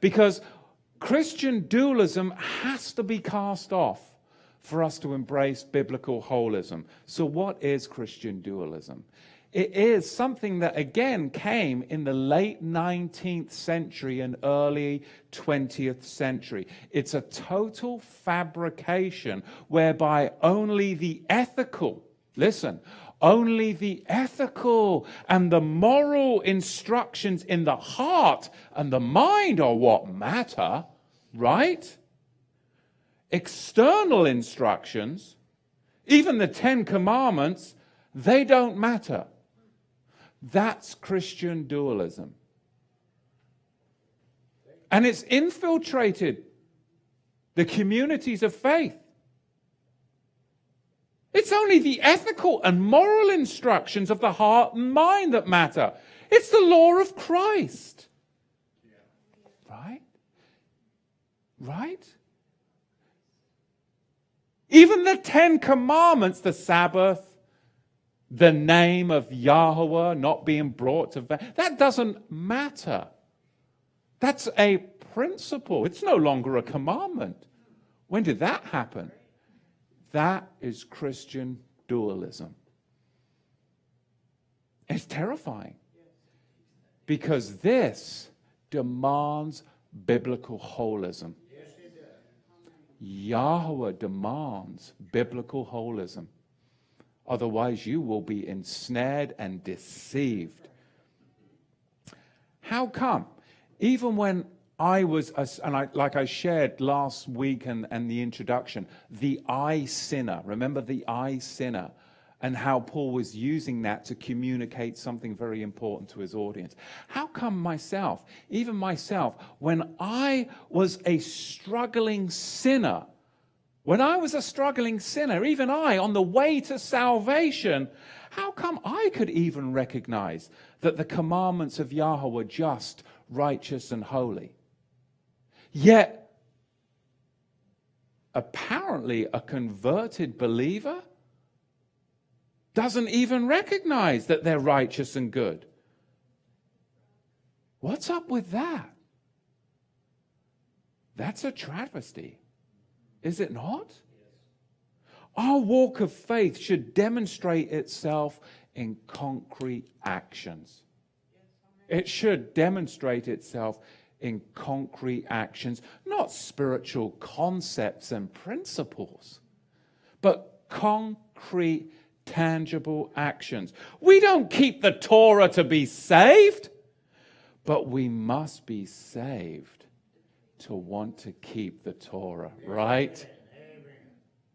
Because Christian dualism has to be cast off for us to embrace biblical holism. So what is Christian dualism? It is something that, again, came in the late 19th century and early 20th century. It's a total fabrication whereby only the ethical, listen, only the ethical and the moral instructions in the heart and the mind are what matter, right? External instructions, even the 10 Commandments, they don't matter. That's Christian dualism. And it's infiltrated the communities of faith. It's only the ethical and moral instructions of the heart and mind that matter. It's the law of Christ. Right? Right? Even the 10 Commandments, the Sabbath, the name of Yahweh not being brought to that doesn't matter. That's a principle. It's no longer a commandment. When did that happen? That is Christian dualism. It's terrifying because this demands biblical holism. Yahweh demands biblical holism. Otherwise, you will be ensnared and deceived. How come? Even when I was, like I shared last week and the introduction, the I sinner. Remember the I sinner and how Paul was using that to communicate something very important to his audience. How come myself, even myself, when I was a struggling sinner, even I, on the way to salvation, how come I could even recognize that the commandments of Yahweh were just, righteous, and holy? Yet, apparently, a converted believer doesn't even recognize that they're righteous and good. What's up with that? That's a travesty. Is it not? Our walk of faith should demonstrate itself in concrete actions. It should demonstrate itself in concrete actions, not spiritual concepts and principles, but concrete, tangible actions. We don't keep the Torah to be saved, but we must be saved to want to keep the Torah, right?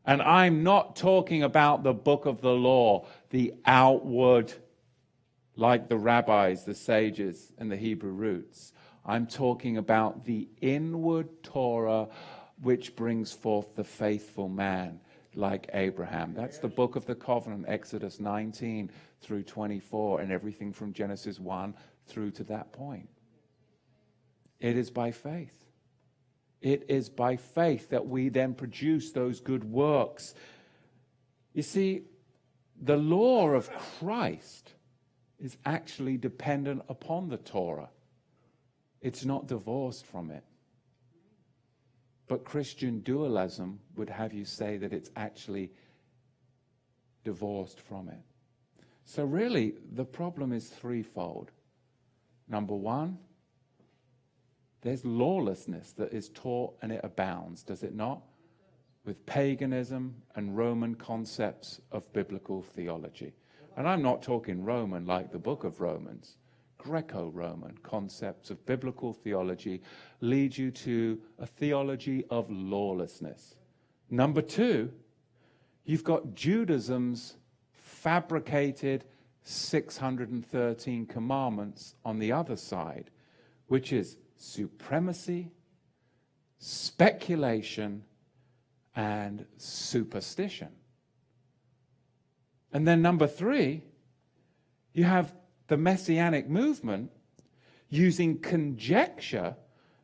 And I'm not talking about the book of the law, the outward, like the rabbis, the sages, and the Hebrew roots. I'm talking about the inward Torah, which brings forth the faithful man, like Abraham. That's the book of the covenant, Exodus 19 through 24, and everything from Genesis 1 through to that point. It is by faith. It is by faith that we then produce those good works. You see, the law of Christ is actually dependent upon the Torah. It's not divorced from it. But Christian dualism would have you say that it's actually divorced from it. So really, the problem is threefold. Number one, there's lawlessness that is taught and it abounds, does it not? With paganism and Roman concepts of biblical theology. And I'm not talking Roman like the book of Romans. Greco-Roman concepts of biblical theology lead you to a theology of lawlessness. Number two, you've got Judaism's fabricated 613 commandments on the other side, which is supremacy, speculation, and superstition. And then number three, you have the Messianic movement using conjecture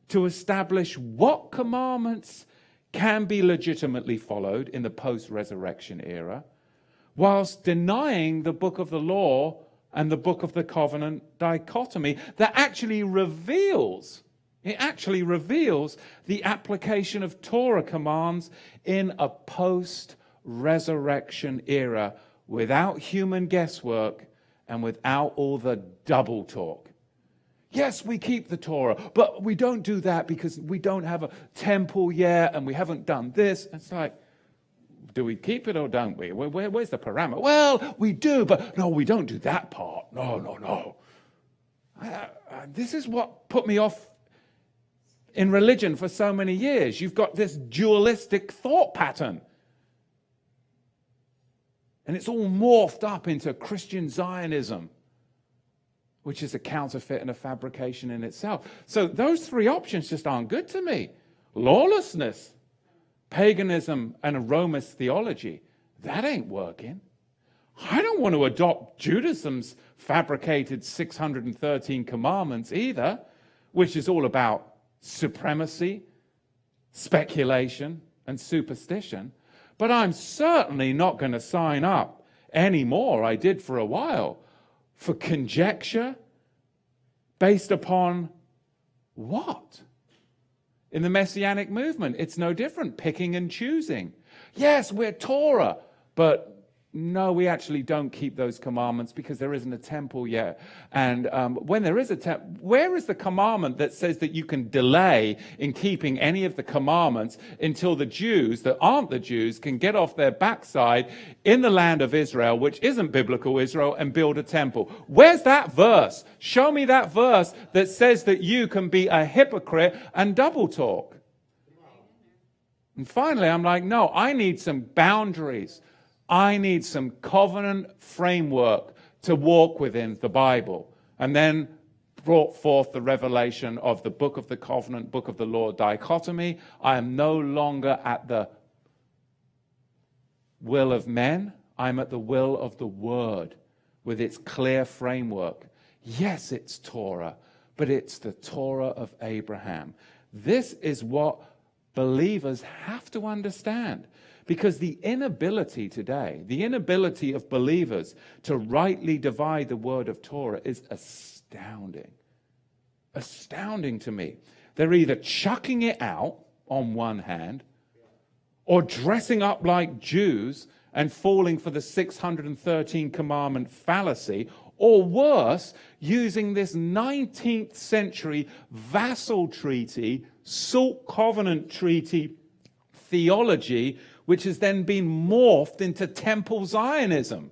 to establish what commandments can be legitimately followed in the post-resurrection era, whilst denying the book of the law and the book of the covenant dichotomy that actually reveals It actually reveals the application of Torah commands in a post-resurrection era without human guesswork and without all the double talk. Yes, we keep the Torah, but we don't do that because we don't have a temple yet and we haven't done this. It's like, do we keep it or don't we? Where's the parameter? Well, we do, but no, we don't do that part. No. This is what put me off in religion for so many years. You've got this dualistic thought pattern. And it's all morphed up into Christian Zionism, which is a counterfeit and a fabrication in itself. So those three options just aren't good to me. Lawlessness, paganism, and a Romist theology, that ain't working. I don't want to adopt Judaism's fabricated 613 commandments either, which is all about supremacy, speculation, and superstition. But I'm certainly not going to sign up anymore, I did for a while, for conjecture based upon what? In the Messianic movement, it's no different, picking and choosing. Yes, we're Torah, but no, we actually don't keep those commandments because there isn't a temple yet. And when there is a temple, where is the commandment that says that you can delay in keeping any of the commandments until the Jews that aren't the Jews can get off their backside in the land of Israel, which isn't biblical Israel, and build a temple? Where's that verse? Show me that verse that says that you can be a hypocrite and double talk. And finally, I'm like, no, I need some boundaries. I need some covenant framework to walk within the Bible. And then brought forth the revelation of the book of the covenant, book of the law dichotomy. I am no longer at the will of men. I'm at the will of the word with its clear framework. Yes, it's Torah, but it's the Torah of Abraham. This is what believers have to understand. Because the inability today, the inability of believers to rightly divide the word of Torah is astounding. Astounding to me. They're either chucking it out on one hand, or dressing up like Jews and falling for the 613 commandment fallacy, or worse, using this 19th century vassal treaty, salt covenant treaty theology, which has then been morphed into temple Zionism,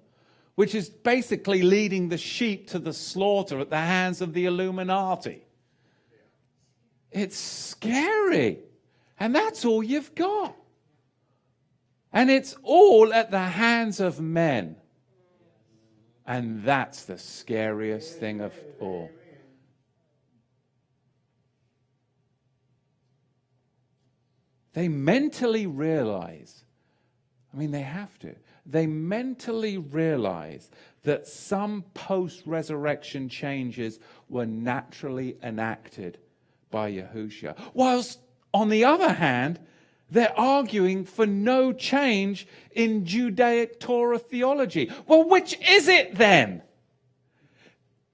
which is basically leading the sheep to the slaughter at the hands of the Illuminati. It's scary. And that's all you've got. And it's all at the hands of men. And that's the scariest thing of all. They mentally realize, they have to. They mentally realize that some post-resurrection changes were naturally enacted by Yahushua. Whilst, on the other hand, they're arguing for no change in Judaic Torah theology. Well, which is it then?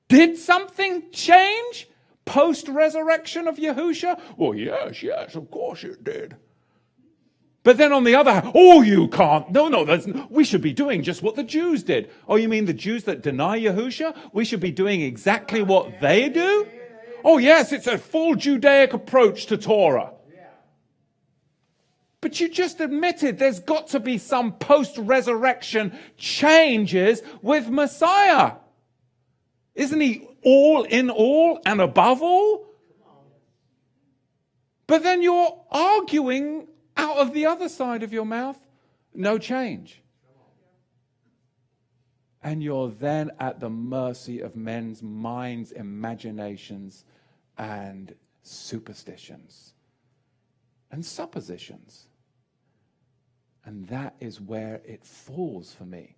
Did something change post-resurrection of Yahushua? Well, yes, of course it did. But then on the other hand, you can't. No, we should be doing just what the Jews did. Oh, you mean the Jews that deny Yahushua? We should be doing exactly what they do? Oh, yes, it's a full Judaic approach to Torah. But you just admitted there's got to be some post-resurrection changes with Messiah. Isn't he all in all and above all? But then you're arguing out of the other side of your mouth, no change. And you're then at the mercy of men's minds, imaginations, and superstitions, and suppositions. And that is where it falls for me.